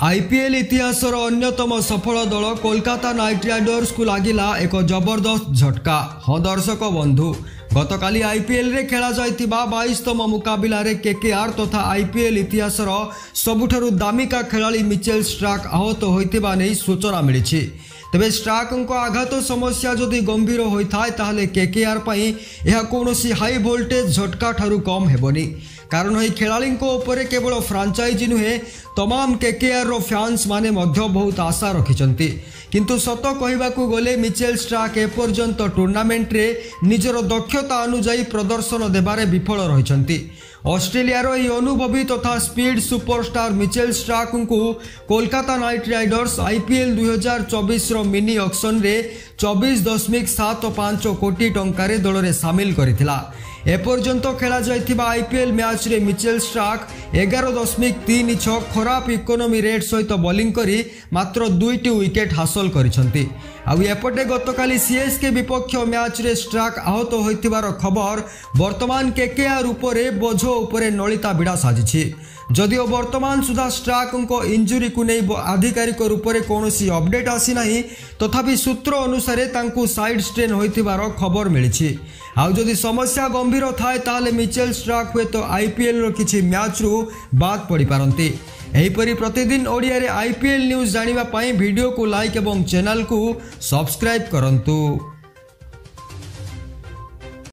IPL इतिहासर अन्यतम सफल दल Kolkata night Riders को लगिला एक जबरदस्त झटका। हाँ दर्शक बंधु, गतकाली आईपीएल रे खेला जाइतिबा 22तम मुकाबिला रे केकेआर तथा आईपीएल इतिहासर सबुठारु दामिका खेलाड़ी मिचेल स्टार्क आहत होइतिबा नै सूचना मिलिछि। तेबे स्टार्क आघात समस्या जदि गंभीर होइथाय ताहले केकेआर पई यह कोनोसी हाई वोल्टेज झटका ठारु कम हेबनी, कारण यह खेलाड़ी उपरे केवल फ्रांचाइजी नुहे तमाम केकेआर रो फैंस माने मध्य बहुत आशा रखिचंती। किंतु सत कहबाकू गले मिचेल स्टार्क एपर्यंत टूर्नामेंट रे निजर दक्षता अनुजाई प्रदर्शन देबारे विफल रहिचंती। ऑस्ट्रेलियार यह अनुभवी तथा स्पीड सुपरस्टार मिचेल स्टार्क को कोलकाता नाइट राइडर्स आईपीएल 2024 रो मिनी ऑक्शन रे 24.75 कोटी टंकार दल रे सामिल करिथिला। एपर्यंत खेला जाइथिबा आईपीएल मैच रे मिचेल स्टार्क 11.36 खराब इकोनॉमी रेट सहित बॉलिंग करी मात्र 2टी विकेट हासिल करिसंती। आउ एपटे गतकाली सीएसके विपक्ष मैच रे स्टार्क आहत होइथिबार खबर वर्तमान केकेआर उपरे बोझ उपरे नलिता बिड़ा साजिछि। जदिओ वर्तमान सुधा स्टार्क इंजुरी को नहीं आधिकारिक रूप से कौन अपडेट आसी ना, तथापि सूत्र अनुसार तांकु साइड स्ट्रेन होइथिबार खबर मिली। आउ जदि समस्या गंभीर थाए ताले मिचेल स्टार्क हुए तो आईपीएल रो किछि मैच रु बाद पड़ी पारंती। एहिपरि प्रतिदिन ओडिया रे आईपीएल न्यूज जानिबा पई वीडियो को लाइक एवं चैनल को सब्सक्राइब करंतु।